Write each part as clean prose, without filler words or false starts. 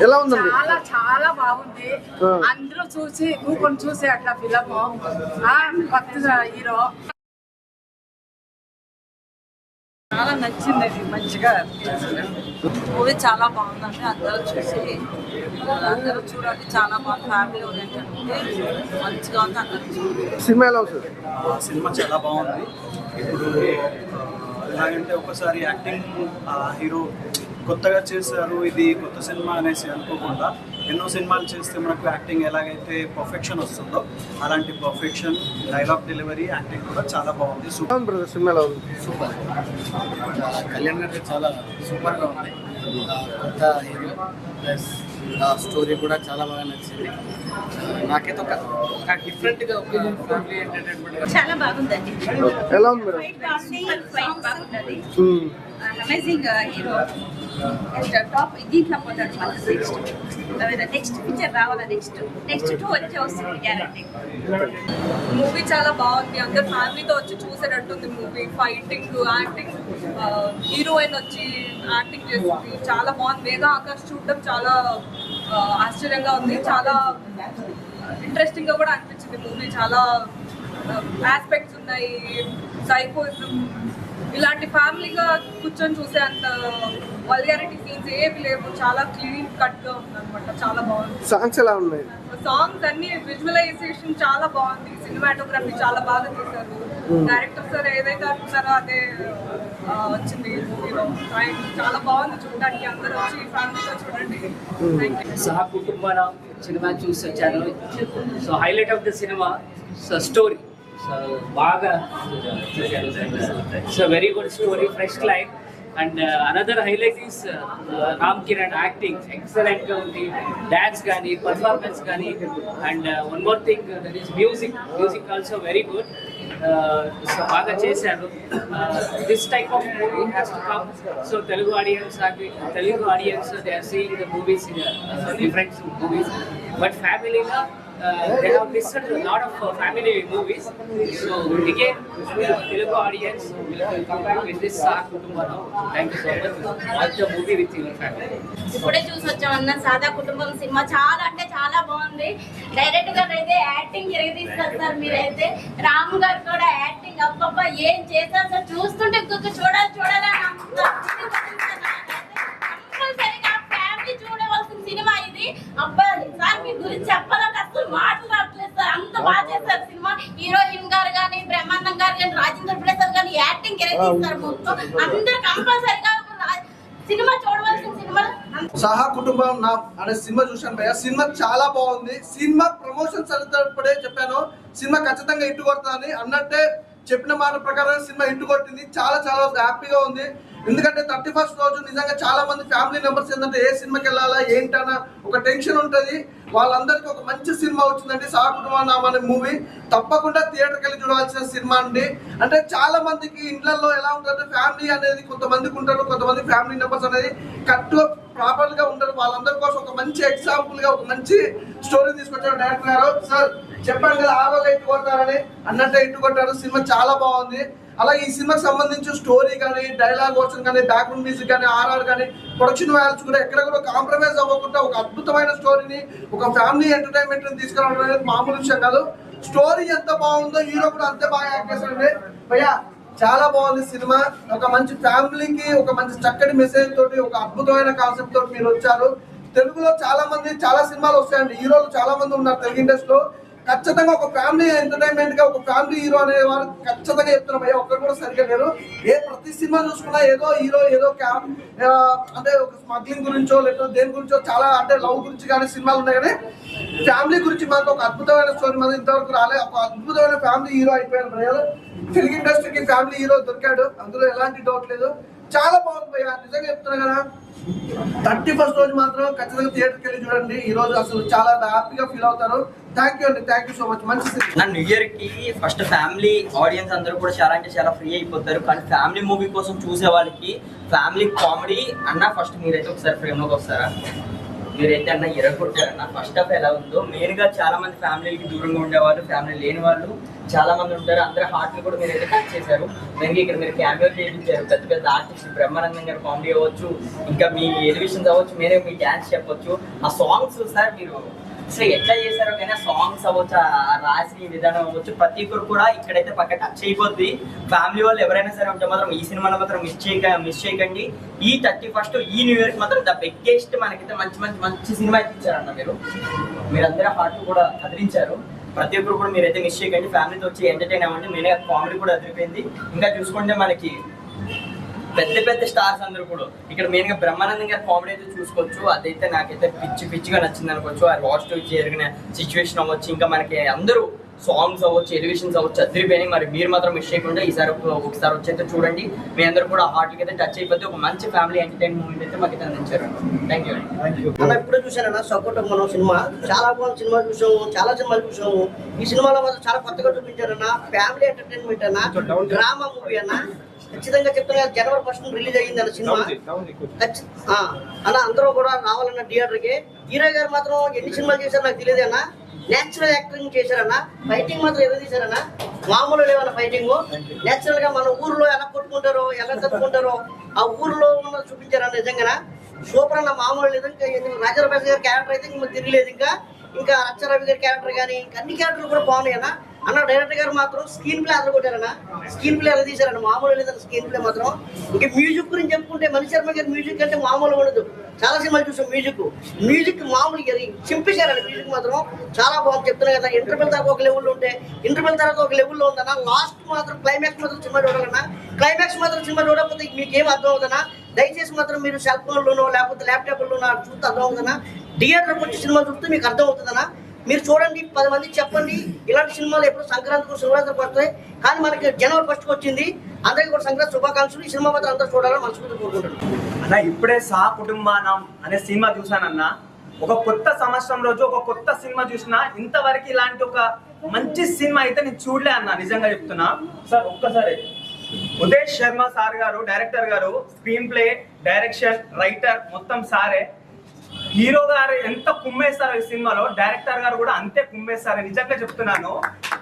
ఎలా ఉందండి? చాలా చాలా బాగుంది. అందరూ చూసి కూకొని చూసి అట్లా ఫిలము కొత్త హీరో చాలా నచ్చింది. అది మంచిగా మూవీ చాలా బాగుందండి. అందరూ చూడండి. చాలా బాగుంది. ఫ్యామిలీ ఓరియంటెడ్ మంచిగా ఉంది. అందరూ సినిమా ఎలా ఉంది? సినిమా చాలా బాగుంది. ఇప్పుడు ఎలాగంటే ఒకసారి యాక్టింగ్ హీరో కొత్తగా చేశారు, ఇది కొత్త సినిమా అనేసి అనుకోకుండా ఎన్నో సినిమాలు చేస్తే మనకు యాక్టింగ్ ఎలాగైతే పర్ఫెక్షన్ వస్తుందో అలాంటి పర్ఫెక్షన్, డైలాగ్ డెలివరీ, యాక్టింగ్ కూడా చాలా బాగుంది. సూపర్ సినిమాలో సూపర్. కళ్యాణ్ గారు చాలా సూపర్గా ఉంది. కొత్త హీరో ప్లస్ స్టోరీ కూడా చాలా బాగా నచ్చింది. నాకైతే ఒక డిఫరెంట్గా ఒక ఫ్యామిలీ ఎంటర్టైన్మెంట్ చాలా బాగుందండి. ఎలా ఉంది మేడం? బాగుంది. అమేజింగ్ హీరో టాప్ దీంట్లో పోతాడు. నెక్స్ట్ పిక్చర్ రావాలా, నెక్స్ట్ 2 వస్తుంది గ్యారంటీ. మూవీ చాలా బాగుంది. అందరు ఫ్యామిలీతో వచ్చి చూసేటట్టుంది మూవీ. ఫైటింగ్, యాక్టింగ్, హీరోయిన్ వచ్చి యాక్టింగ్ చేస్తుంది. చాలా బాగుంది. వేగా ఆకాష్ చూడడం చాలా ఆశ్చర్యంగా ఉంది. చాలా ఇంట్రెస్టింగ్ గా కూడా అనిపించింది మూవీ. చాలా ఆస్పెక్ట్స్ ఉన్నాయి. సైకోయిజం ఇలాంటి ఫ్యామిలీగా కూర్చొని చూసే అంత వల్గారిటీ సీన్స్ ఏవి లేవు. చాలా క్లీన్ కట్ గా ఉంది అనమాట. చాలా బాగుంది. సాంగ్స్ ఎలా ఉన్నాయి? సాంగ్స్ అన్ని, విజువలైజేషన్ చాలా బాగుంది. సినిమాటోగ్రఫీ చాలా బాగా తీశారు. డైరెక్టర్ సార్ ఏదైతే అంటున్నారో అదే వచ్చింది మూవీలో. చాలా బాగుంది చూడడానికి. అందరూ వచ్చి ఫ్యామిలీతో చూడండి. సహా కుటుంబాల సినిమా చూసి వచ్చాను. So highlight of the cinema story. So బాగా so very good story, fresh line. And another highlight is Ram Kiran acting ఎక్సలెంట్గా ఉంది. డ్యాన్స్ కానీ, పర్ఫార్మెన్స్ కానీ. And one more thing, that is music also very good. So బాగా చేశారు. This type of movie has to come. So Telugu audience they are seeing the movies in different movies. But ఫ్యామిలీగా they have listened to a lot of family movies. So again, Telugu audience will come back with this Saha Kutumbam. Thank you so much. Watch the movie with your family. ఇప్పుడే చూసి వచ్చామన్న సాదా కుటుంబం cinema. చాలా అంటే చాలా బాగుంది. Direct గా అయితే యాక్టింగ్ ఎరగదీస్తారు సార్. మీరైతే రామ్ గారు కూడా యాక్టింగ్ అబ్బబ్బా ఏం చేశారు సార్. చూస్తుంటే ఇంకొక చూడాలని కంపల్సరీగా ఫ్యామిలీ చూడవలసిన సినిమా ఇది. అబ్బా సార్ మీ గురించి చెప్పాలంటే అసలు మాటలు రావట్లేదు సార్. అంత బాగా చేశారు సినిమా. హీరోయిన్ గారు కానీ, బ్రహ్మానందం గారు కానీ, రాజేంద్ర ప్రసాద్ కానీ యాక్టింగ్ ఎరగదీస్తారు మొత్తం. అందరూ కంపల్సరీగా సినిమా చూడవలసిన సినిమా. సహా కుటుంబం నా అనే సినిమా చూశాను భయ్య. సినిమా చాలా బాగుంది. సినిమా ప్రమోషన్స్ అప్పుడే చెప్పాను సినిమా ఖచ్చితంగా హిట్ కొడతానని. అన్నట్టే చెప్పిన మాట ప్రకారం సినిమా హిట్ కొట్టింది. చాలా చాలా హ్యాపీగా ఉంది. ఎందుకంటే 31st రోజు నిజంగా చాలా మంది ఫ్యామిలీ మెంబర్స్ ఏంటంటే ఏ సినిమాకి వెళ్ళాలా ఏంటన్నా ఒక టెన్షన్ ఉంటుంది. వాళ్ళందరికీ ఒక మంచి సినిమా వచ్చిందండి సహా కుటుంబం అనే మూవీ. తప్పకుండా థియేటర్కి వెళ్ళి చూడాల్సిన సినిమా అండి. అంటే చాలా మందికి ఇండ్లలో ఎలా ఉంటుందంటే ఫ్యామిలీ అనేది కొంతమందికి ఉంటారు, కొంతమంది ఫ్యామిలీ మెంబర్స్ అనేది కరెక్ట్గా ప్రాపర్గా ఉంటారు. వాళ్ళందరి కోసం ఒక మంచి ఎగ్జాంపుల్గా ఒక మంచి స్టోరీ తీసుకొచ్చారు డైరెక్టర్ గారు. సార్ చెప్పాను కదా ఆ రోజు ఇట్టు కొట్టారని, అన్నట్టే ఇట్టు కొట్టారు. సినిమా చాలా బాగుంది. అలాగే ఈ సినిమాకి సంబంధించి స్టోరీ కానీ, డైలాగ్ వర్షన్ కానీ, బ్యాక్గ్రౌండ్ మ్యూజిక్ కానీ, ఆర్ఆర్ కానీ, ప్రొడక్షన్ వాల్యూస్ కూడా ఎక్కడ కూడా కాంప్రమైజ్ అవ్వకుండా ఒక అద్భుతమైన స్టోరీని, ఒక ఫ్యామిలీ ఎంటర్టైన్మెంట్ని తీసుకురావడం అనేది మామూలు విషయం కాదు. స్టోరీ ఎంత బాగుందో హీరో కూడా అంతే బాగా యాక్ట్ చేశారండి భయ్యా. చాలా బాగుంది సినిమా. ఒక మంచి ఫ్యామిలీకి ఒక మంచి చక్కటి మెసేజ్ తోటి, ఒక అద్భుతమైన కాన్సెప్ట్ తోటి మీరు వచ్చారు. తెలుగులో చాలా మంది చాలా సినిమాలు వస్తాయండి. హీరోలు చాలా మంది ఉన్నారు తెలుగు ఇండస్ట్రీలో. ఖచ్చితంగా ఒక ఫ్యామిలీ ఎంటర్టైన్మెంట్ గా ఒక ఫ్యామిలీ హీరో అనే వారు ఖచ్చితంగా చెప్తున్నారు భయ్య. ఒక్కరు కూడా సరిగ్గా లేరు. ప్రతి సినిమా చూసుకున్నా ఏదో హీరో ఏదో అంటే ఒక స్మగ్లింగ్ గురించో లేకపోతే దేని గురించో చాలా అంటే లవ్ గురించి కానీ సినిమాలు ఉన్నాయి. కానీ ఫ్యామిలీ గురించి మాత్రం ఒక అద్భుతమైన స్టోరీ మనం ఇంతవరకు రాలే. ఒక అద్భుతమైన ఫ్యామిలీ హీరో అయిపోయారు భయ్య. తెలుగు ఇండస్ట్రీకి ఫ్యామిలీ హీరో దొరికాడు, అందులో ఎలాంటి డౌట్ లేదు. చాలా బాగుంది భయ్య, నిజంగా చెప్తున్నా కదా. 31st రోజు మాత్రం ఖచ్చితంగా థియేటర్కి వెళ్ళి చూడండి. ఈ రోజు అసలు చాలా హ్యాపీగా ఫీల్ అవుతారు. థ్యాంక్ యూ అండి, థ్యాంక్ యూ సో మచ్. మంచి నా న్యూ ఇయర్ కి ఫస్ట్ ఫ్యామిలీ ఆడియన్స్ అందరూ కూడా చాలా అంటే చాలా ఫ్రీ అయిపోతారు. కానీ ఫ్యామిలీ మూవీ కోసం చూసే వాళ్ళకి ఫ్యామిలీ కామెడీ అన్న ఫస్ట్ మీరైతే ఒకసారి ఫ్రేమ్లోకి వస్తారా? మీరైతే అన్న ఎరగొట్టారన్న. ఫస్ట్ హాఫ్ ఎలా ఉందో మెయిన్గా చాలా మంది ఫ్యామిలీకి దూరంగా ఉండేవాళ్ళు, ఫ్యామిలీ లేని వాళ్ళు చాలా మంది ఉంటారు, అందరి హార్ట్ కూడా మీరు అయితే టచ్ చేశారు. దానికి ఇక్కడ మీరు క్యామియో చేయించారు, పెద్ద పెద్ద ఆర్టిస్ట్ బ్రహ్మానందం గారు కామెడీ అవ్వచ్చు, ఇంకా మీ ఎలివేషన్స్ అవ్వచ్చు, మీరే మీ డ్యాన్స్ చెప్పొచ్చు. ఆ సాంగ్స్ సార్ మీరు అసలు ఎట్లా చేశారో కానీ ఆ సాంగ్స్ అవ్వచ్చు, ఆ రాసిన విధానం అవ్వచ్చు, ప్రతి ఒక్కరు కూడా ఇక్కడైతే పక్క టచ్ అయిపోద్ది. ఫ్యామిలీ వాళ్ళు ఎవరైనా సరే ఉంటే మాత్రం ఈ సినిమాలో మాత్రం మిస్ చేయకండి. ఈ 31st ఈ న్యూ ఇయర్కి మాత్రం ద బిగ్గెస్ట్ మనకైతే మంచి సినిమా అయితే ఇచ్చారన్న. మీరందరూ హార్ట్ కూడా కదిలించారు. ప్రతి ఒక్కరు కూడా మీరైతే మిస్ చేయకండి. ఫ్యామిలీతో వచ్చి ఎంటర్టైన్ అవ్వండి. మెయిన్గా కామెడీ కూడా అదిరిపోయింది. ఇంకా చూసుకుంటే మనకి పెద్ద స్టార్స్ అందరూ కూడా ఇక్కడ మెయిన్గా బ్రహ్మానందం గారి కామెడీ అయితే చూసుకోవచ్చు. అదైతే నాకైతే పిచ్చిగా నచ్చింది అనుకోవచ్చు. ఆ లాస్ట్ జరిగిన సిచ్యువేషన్ అవ్వచ్చు, ఇంకా మనకి అందరూ సాంగ్స్ అవ్వచ్చు, ఎలివేషన్స్ అవ్వచ్చు, అదిరిపోయినాయి. మరి మీరు మాత్రం మిస్ చేయకుండా ఈసారి ఒకసారి వచ్చి అయితే చూడండి. మీ అందరూ కూడా హార్ట్కి అయితే టచ్ అయిపోతే ఒక మంచి ఫ్యామిలీ ఎంటర్టైన్ మూమెంట్ అయితే మాకు అయితే అందించారు. Thank you. అన్న ఇప్పుడే చూశానన్న సకుటుంబం సినిమా, చాలా బాగుంది సినిమా. చూసాము, చాలా సినిమాలు చూసాము. ఈ సినిమాలో మాత్రం చాలా కొత్తగా చూపించారన్న. ఫ్యామిలీ ఎంటర్టైన్మెంట్ అన్న, డ్రామా మూవీ అన్న. ఖచ్చితంగా చెప్తున్నా, January 1st రిలీజ్ అయ్యింది అన్న సినిమా. అన్న అందరూ కూడా రావాలన్న థియేటర్కి. హీరో గారు మాత్రం ఎన్ని సినిమాలు చేశారో నాకు తెలియదు అన్న. నేచురల్ యాక్టింగ్ చేశారన్న. ఫైటింగ్ మాత్రం ఎలా తీశారన్న, మామూలు లేవన్న ఫైటింగ్. నేచురల్ గా మన ఊర్లో ఎలా కొట్టుకుంటారో, ఎలా తట్టుకుంటారో ఆ ఊర్లో ఉన్న చూపించారన్న. నిజంగా సూపర్ అన్న, మామూలు లేదు. ఇంకా రాజారావు గారి క్యారెక్టర్ అయితే ఇంకా తిరగలేదు. ఇంకా రచ్చరవి గారి క్యారెక్టర్ కానీ ఇంకా అన్ని క్యారెక్టర్లు కూడా బాగున్నాయి అన్న. డైరెక్టర్ గారు మాత్రం స్క్రీన్ ప్లే అదర కొట్టారన్న. స్క్రీన్ ప్లే ఎలా తీశారన్న, మామూలు లేదన్న స్క్రీన్ ప్లే మాత్రం. ఇంకా మ్యూజిక్ గురించి చెప్పుకుంటే మణి శర్మ గారి మ్యూజిక్ అంటే మామూలు ఉండదు. చాలా సినిమాలు చూసాం. మ్యూజిక్ మామూలు చింపేశారన్న. మ్యూజిక్ మాత్రం చాలా బాగుంది. చెప్తున్నా కదా, ఇంటర్వెల్ దాకా ఒక లెవెల్లో ఉంటే ఇంటర్వెల్ తర్వాత ఒక లెవెల్లో ఉందన్న. లాస్ట్ మాత్రం క్లైమాక్స్ మాత్రం సినిమా చూడాలన్నా. క్లైమాక్స్ మాత్రం సినిమా చూడకపోతే మీకు ఏం అర్థం అవుతుందన్నా. దయచేసి మాత్రం మీరు సెల్ ఫోన్లోనో లేకపోతే ల్యాప్టాప్లోనో చూస్తే అర్థం అవుతుందన్నా. థియేటర్కి వచ్చి సినిమా చూస్తే మీకు అర్థం అవుతుందన్నా. మీరు చూడండి, 10 మందికి చెప్పండి. ఇలాంటి సినిమాలు ఎప్పుడు సంక్రాంతికి శివరాత్రికి వస్తాయి, కానీ మనకి January 1st వచ్చింది. అందరికీ కూడా సంక్రాంతి శుభాకాంక్షలు. ఈ సినిమా మాత్రం అందరూ చూడాలని మనస్ఫూర్తిగా కోరుకుంటున్నాను. అన్న ఇప్పుడే సా కుటుంబానం అనే సినిమా చూసానన్న. ఒక కొత్త సంవత్సరం రోజు ఒక కొత్త సినిమా చూసినా, ఇంతవరకు ఇలాంటి ఒక మంచి సినిమా అయితే నేను చూడలే అన్న. నిజంగా చెప్తున్నా సార్. ఒక్కసారి ఉదేష్ శర్మ సార్ గారు, డైరెక్టర్ గారు, స్క్రీన్ ప్లే, డైరెక్షన్, రైటర్ మొత్తం సారే. హీరో గారు ఎంత కుమ్మేస్తారు ఈ సినిమాలో, డైరెక్టర్ గారు కూడా అంతే కుమ్మేస్తారు. నిజంగా చెప్తున్నాను.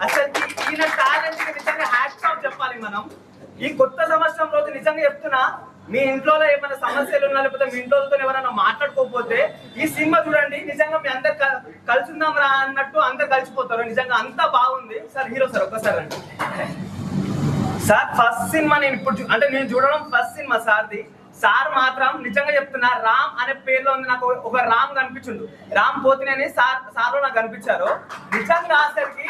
అసలు ఈయన టాలెంట్ కి నిజంగా హ్యాట్స్ ఆఫ్ చెప్పాలి మనం. ఈ కొత్త సంవత్సరం రోజు నిజంగా చెప్తున్నా, మీ ఇంట్లో ఏమైనా సమస్యలు ఉన్నా, లేకపోతే మీ ఇంట్లోతో ఎవరైనా మాట్లాడుకోకపోతే ఈ సినిమా చూడండి. నిజంగా మీ అందరు కలుసుందాం రా అన్నట్టు అందరు కలిసిపోతారు. నిజంగా అంతా బాగుంది సార్. హీరో సార్ ఒక్కసారి అండి సార్. ఫస్ట్ సినిమా నేను ఇప్పుడు అంటే నేను చూడడం ఫస్ట్ సినిమా సార్ది. సార్ మాత్రం నిజంగా చెప్తున్నా, రామ్ అనే పేరులో ఉంది. నాకు ఒక రామ్ కనిపించిండు, రామ్ పోతినేని సార్ నాకు కనిపించారు. నిజంగా అసలుకి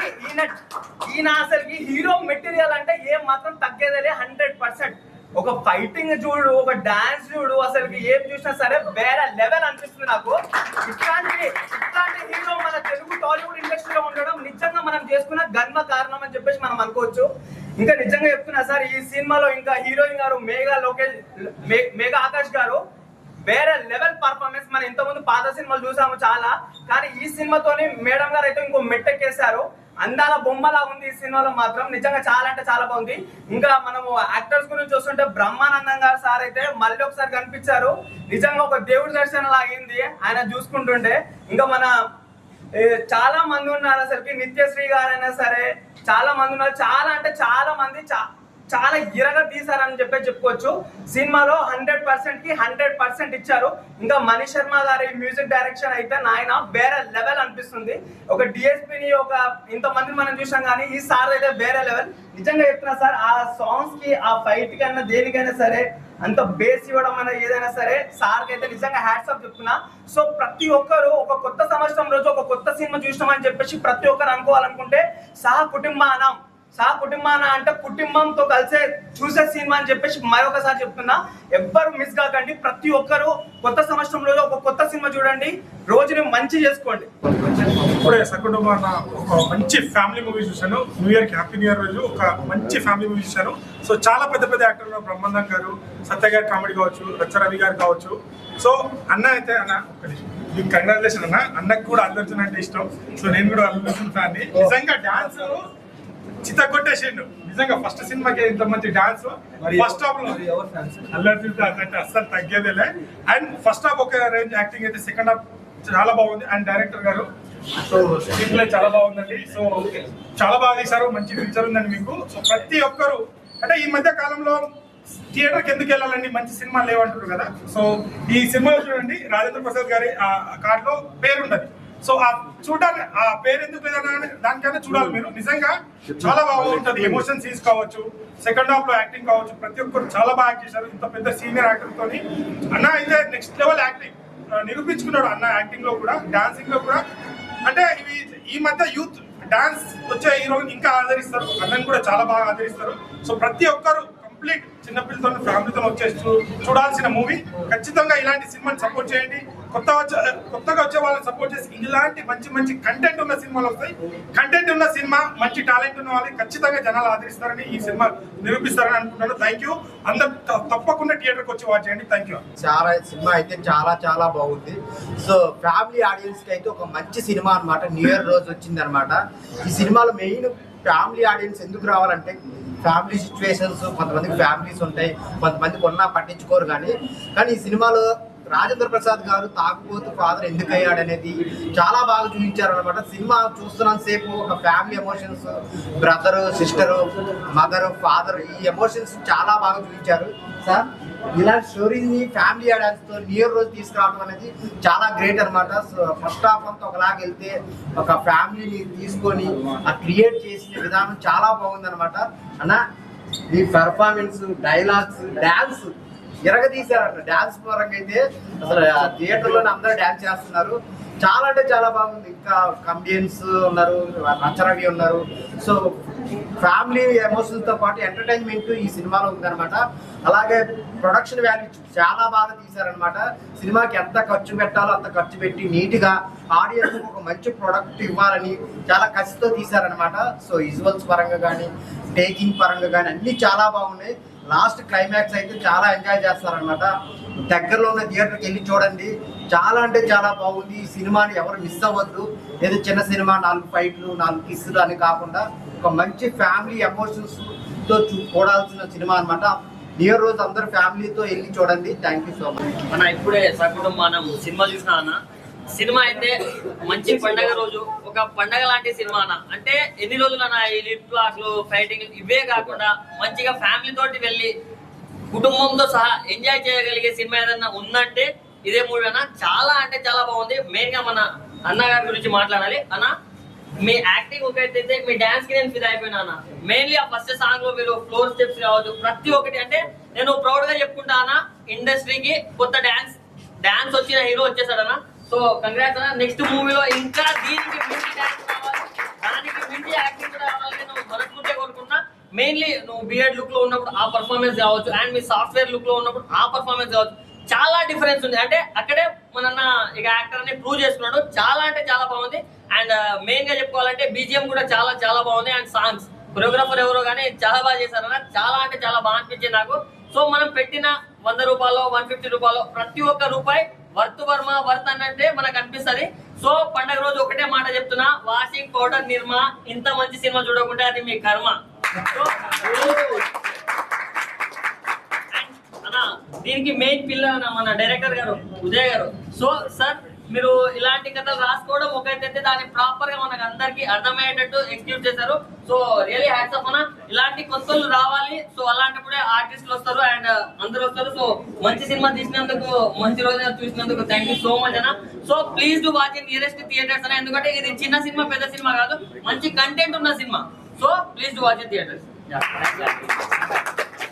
ఈయన అసలుకి హీరో మెటీరియల్ అంటే ఏం మాత్రం తగ్గేదేలే. 100%. ఒక ఫైటింగ్ చూడు, ఒక డాన్స్ చూడు, అసలుకి ఏం చూసినా సరే వేరే లెవెల్ అనిపిస్తుంది నాకు. ఇట్లాంటి హీరో మన తెలుగు టాలీవుడ్ ఇండస్ట్రీలో ఉండడం నిజంగా మనం చేసుకున్న గర్వ కారణం అని చెప్పేసి మనం అనుకోవచ్చు. ఇంకా నిజంగా చెప్తున్నా సార్, ఈ సినిమాలో ఇంకా హీరోయిన్ గారు మేఘా ఆకాష్ గారు వేరే లెవెల్ పర్ఫార్మెన్స్. మనం ఇంతకుముందు పాత సినిమాలు చూసాము చాలా, కానీ ఈ సినిమాతోని మేడం గారు అయితే ఇంకో మెట్టెక్కేశారు. అందాల బొమ్మలా ఉంది ఈ సినిమాలో మాత్రం. నిజంగా చాలా అంటే చాలా బాగుంది. ఇంకా మనము యాక్టర్స్ గురించి చూస్తుంటే బ్రహ్మానందం గారు సార్ అయితే మళ్ళీ ఒకసారి కనిపించారు. నిజంగా ఒక దేవుడి దర్శనం లాగింది ఆయన చూసుకుంటుంటే. ఇంకా మన చాలా మంది ఉన్నారు అసలుకి. నిత్యశ్రీ గారైనా సరే చాలా మంది ఉన్నారు. చాలా అంటే చాలా మంది చాలా ఇరగా తీసారని చెప్పుకోవచ్చు. సినిమాలో 100%కి 100% ఇచ్చారు. ఇంకా మణి శర్మ గారి మ్యూజిక్ డైరెక్షన్ అయితే నాయన వేరే లెవెల్ అనిపిస్తుంది. ఒక డిఎస్పీని ఒక ఇంతమంది మనం చూసాం, కానీ ఈ సార్ అయితే వేరే లెవెల్. నిజంగా చెప్తున్నా సార్, ఆ సాంగ్స్ కి, ఆ ఫైట్ కన్నా దేనికైనా సరే అంత బేస్ ఇవ్వడం అనేది ఏదైనా సరే సార్కి అయితే నిజంగా హ్యాట్స్ ఆఫ్ చెప్తున్నా. సో ప్రతి ఒక్కరు ఒక కొత్త సంవత్సరం రోజు ఒక కొత్త సినిమా చూసినామని చెప్పేసి ప్రతి ఒక్కరు అనుకోవాలనుకుంటే సా కుటుంబాన అంటే కుటుంబంతో కలిసే చూసే సినిమా అని చెప్పేసి మరొకసారి చెప్తున్నా. ఎవ్వరు మిస్ కాకండి. ప్రతి ఒక్కరు కొత్త సంవత్సరం రోజు ఒక కొత్త సినిమా చూడండి, రోజుని మంచి చేసుకోండి. ఇప్పుడే సకుటుంబాన ఒక మంచి ఫ్యామిలీ మూవీ చూశాను. న్యూ ఇయర్కి హ్యాపీ న్యూ ఇయర్ రోజు ఒక మంచి ఫ్యామిలీ మూవీ చూశాను. సో చాలా పెద్ద యాక్టర్లు, బ్రహ్మానందం గారు, సత్య గారి కామెడీ కావచ్చు, రచ్చరవి గారు కావచ్చు. సో అన్న అయితే మీకు కంగ్రాచులేషన్ అన్న. అన్నకు కూడా అల్లు అర్జున్ అంటే ఇష్టం. సో నేను కూడా అల్లు అర్జున్ ఫ్యాన్. నిజంగా డాన్స్ చిత్త కొట్టేసిండు. నిజంగా ఫస్ట్ సినిమాకి ఇంత మంచి డాన్స్. ఫస్ట్ హాఫ్ లో అల్లు అర్జున్ డాన్స్ అంటే అస్సలు తగ్గేదేలే. అండ్ ఫస్ట్ హాఫ్ ఒక రేంజ్ యాక్టింగ్ అయితే, సెకండ్ హాఫ్ చాలా బాగుంది. అండ్ డైరెక్టర్ గారు సో స్క్రీన్ ప్లే చాలా బాగుందండి. సో చాలా బాగా తీశారు, మంచి ఫ్యూచర్ ఉందండి మీకు. సో ప్రతి ఒక్కరు అంటే ఈ మధ్య కాలంలో థియేటర్కి ఎందుకు వెళ్ళాలండి, మంచి సినిమా లేవంటారు కదా. సో ఈ సినిమాలో చూడండి, రాజేంద్ర ప్రసాద్ గారి ఆ కార్డులో పేరు ఉండదు. సో ఆ చూడాలి, ఆ పేరు ఎందుకు లేదన్నా దానికైనా చూడాలి మీరు. నిజంగా చాలా బాగుంటుంది. ఎమోషన్ సీన్స్ కావచ్చు, సెకండ్ హాఫ్ లో యాక్టింగ్ కావచ్చు, ప్రతి ఒక్కరు చాలా బాగా యాక్ట్ చేశారు. ఇంత పెద్ద సీనియర్ యాక్టర్ తోని అన్న అయితే నెక్స్ట్ లెవెల్ యాక్టింగ్ నిరూపించుకున్నాడు అన్న. యాక్టింగ్ లో కూడా, డాన్సింగ్ లో కూడా. అంటే ఇవి ఈ మధ్య యూత్ డాన్స్ వచ్చే హీరోని ఇంకా ఆదరిస్తారు, అన్నని కూడా చాలా బాగా ఆదరిస్తారు. సో ప్రతి ఒక్కరు కంప్లీట్ చిన్నపిల్లతో ఫ్యామిలీతో వచ్చేసి చూడాల్సిన మూవీ. ఖచ్చితంగా ఇలాంటి సినిమాని సపోర్ట్ చేయండి. కొత్తగా వచ్చే వాళ్ళని సపోర్ట్ చేసి ఇలాంటి మంచి మంచి కంటెంట్ ఉన్న సినిమాలు వస్తాయి. కంటెంట్ ఉన్న సినిమా, మంచి టాలెంట్ ఉన్న వాళ్ళని ఖచ్చితంగా జనాలు ఆదరిస్తారని ఈ సినిమా నిరూపిస్తారని అనుకుంటున్నాను. Thank you. అందరు తప్పకుండా థియేటర్కి వచ్చి వాచ్ చేయండి. Thank you. చాలా సినిమా అయితే చాలా బాగుంది. సో ఫ్యామిలీ ఆడియన్స్ కి అయితే ఒక మంచి సినిమా అనమాట. న్యూ ఇయర్ రోజు వచ్చింది అనమాట. ఈ సినిమాలో మెయిన్ ఫ్యామిలీ ఆడియన్స్ ఎందుకు రావాలంటే, ఫ్యామిలీ సిచ్యువేషన్స్, కొంతమందికి ఫ్యామిలీస్ ఉంటాయి, కొంతమంది కొన్నా పట్టించుకోరు. కానీ ఈ సినిమాలో రాజేంద్ర ప్రసాద్ గారు తాగుబోతు ఫాదర్ ఎందుకు అయ్యాడు అనేది చాలా బాగా చూపించారు అనమాట. సినిమా చూస్తున్నంత సేపు ఒక family emotions, brother, sister, mother, father, ఈ ఎమోషన్స్ చాలా బాగా చూపించారు సార్. ఇలాంటి స్టోరీని ఫ్యామిలీ ఆడియన్స్తో న్యూ ఇయర్ రోజు తీసుకురావడం అనేది చాలా గ్రేట్ అనమాట. సో ఫస్ట్ హాఫ్ అంతా ఒకలాగా వెళ్తే ఒక ఫ్యామిలీని తీసుకొని ఆ క్రియేట్ చేసిన విధానం చాలా బాగుందనమాట. అన్న ఈ పెర్ఫార్మెన్స్, డైలాగ్స్, డ్యాన్స్ ఎరగదీశారన్న. డ్యాన్స్ పరంగా అయితే అసలు థియేటర్లోనే అందరూ డ్యాన్స్ చేస్తున్నారు. చాలా అంటే చాలా బాగుంది. ఇంకా కమెడియన్స్ ఉన్నారు, రచరవి ఉన్నారు. సో ఫ్యామిలీ ఎమోషన్స్తో పాటు ఎంటర్టైన్మెంట్ ఈ సినిమాలో ఉందన్నమాట. అలాగే ప్రొడక్షన్ వాల్యూ చాలా బాగా తీశారనమాట. సినిమాకి ఎంత ఖర్చు పెట్టాలో అంత ఖర్చు పెట్టి నీట్గా ఆడియన్స్ ఒక మంచి ప్రొడక్ట్ ఇవ్వాలని చాలా కసితో తీశారనమాట. సో విజువల్స్ పరంగా కానీ, టేకింగ్ పరంగా కానీ అన్నీ చాలా బాగున్నాయి. లాస్ట్ క్లైమాక్స్ అయితే చాలా ఎంజాయ్ చేస్తారనమాట. దగ్గరలో ఉన్న థియేటర్కి వెళ్ళి చూడండి. చాలా అంటే చాలా బాగుంది. ఈ సినిమాని ఎవరు మిస్ అవ్వద్దు. ఏదో చిన్న సినిమా 4 ఫైట్లు 4 కిస్సులు అని కాకుండా ఒక మంచి ఫ్యామిలీ ఎమోషన్స్తో చూడాల్సిన సినిమా అనమాట. న్యూ ఇయర్ రోజు అందరు ఫ్యామిలీతో వెళ్ళి చూడండి. Thank you so much. అన్న ఇప్పుడే సకుటుంబం సినిమా చూసినా అన్న. సినిమా అయితే మంచి పండగ రోజు ఒక పండగ లాంటి సినిమా అన్న. అంటే ఎన్ని రోజులు అన్న ఈ లిప్ క్లాస్లు, ఫైటింగ్ ఇవే కాకుండా మంచిగా ఫ్యామిలీ తోటి వెళ్ళి కుటుంబంతో సహా ఎంజాయ్ చేయగలిగే సినిమా ఏదన్నా ఉందంటే ఇదే మూవీ అన్న. చాలా అంటే చాలా బాగుంది. మెయిన్ గా మన అన్నగారి గురించి మాట్లాడాలి అన్న. మీ యాక్టింగ్ ఒకటైతే మీ డాన్స్ కి నేను ఫిదా అయిపోయినా అన్న. మెయిన్లీ ఆ ఫస్ట్ సాంగ్ లో మీరు ఫ్లోర్ స్టెప్స్ కావచ్చు, ప్రతి ఒక్కటి. అంటే నేను ప్రౌడ్ గా చెప్పుకుంటా అన్న, ఇండస్ట్రీకి కొత్త డాన్స్ వచ్చిన హీరో వచ్చేసాడన్న. సో కంగ్రాట్స్ అన్న. నెక్స్ట్ మూవీలో ఇంకా దీనికి మించి డాన్స్ రావాలి, దానికి మించి యాక్టింగ్ రావాలి నేను మనస్ఫూర్తిగా కోరుకుంటున్నా. మెయిన్లీ నువ్వు బిఎడ్ లుక్ లో ఉన్నప్పుడు ఆ పర్ఫార్మెన్స్ కావచ్చు, అండ్ మీ సాఫ్ట్వేర్ లుక్ లో ఉన్నప్పుడు ఆ పర్ఫార్మెన్స్ కావచ్చు, చాలా డిఫరెన్స్ ఉంది. అంటే అక్కడే మన ఇక యాక్టర్ ని ప్రూవ్ చేసుకున్నాడు. చాలా అంటే చాలా బాగుంది. అండ్ మెయిన్ గా చెప్పుకోవాలంటే బీజిఎం కూడా చాలా చాలా బాగుంది. అండ్ సాంగ్స్, కొరియోగ్రాఫర్ ఎవరో కానీ చాలా బాగా చేశారన్న. చాలా అంటే చాలా బాగా అనిపించింది నాకు. సో మనం పెట్టిన 100 రూపాయలు 150 రూపాయలు ప్రతి ఒక్క రూపాయి వర్త్ వర్మ వర్త్ అన్నట్టే మనకు అనిపిస్తుంది. సో పండగ రోజు ఒకటే మాట చెప్తున్నా, వాషింగ్ పౌడర్ నిర్మా ఇంత మంచి సినిమా చూడకుంటే అది మీ కర్మ. దీనికి మెయిన్ పిల్లర్ మన డైరెక్టర్ గారు ఉదయ్ గారు. సో సార్ మీరు ఇలాంటి కథలు రాసుకోవడం ఒకటైతే దాన్ని ప్రాపర్ గా మనకు అందరికి అర్థమయ్యేటట్టు ఎగ్జిక్యూట్ చేశారు. సో రియలీ హ్యాట్స్ ఆఫ్ అన్న. ఇలాంటి కొత్తలు రావాలి. సో అలాంటప్పుడే ఆర్టిస్టులు వస్తారు అండ్ అందరూ వస్తారు. సో మంచి సినిమా తీసినందుకు, మంచి రోజు చూసినందుకు థ్యాంక్ యూ సో మచ్ అన్న. So please do watch in nearest theatres అన్న. ఎందుకంటే ఇది చిన్న సినిమా పెద్ద సినిమా కాదు, మంచి కంటెంట్ ఉన్న cinema. So please do watch in theatres.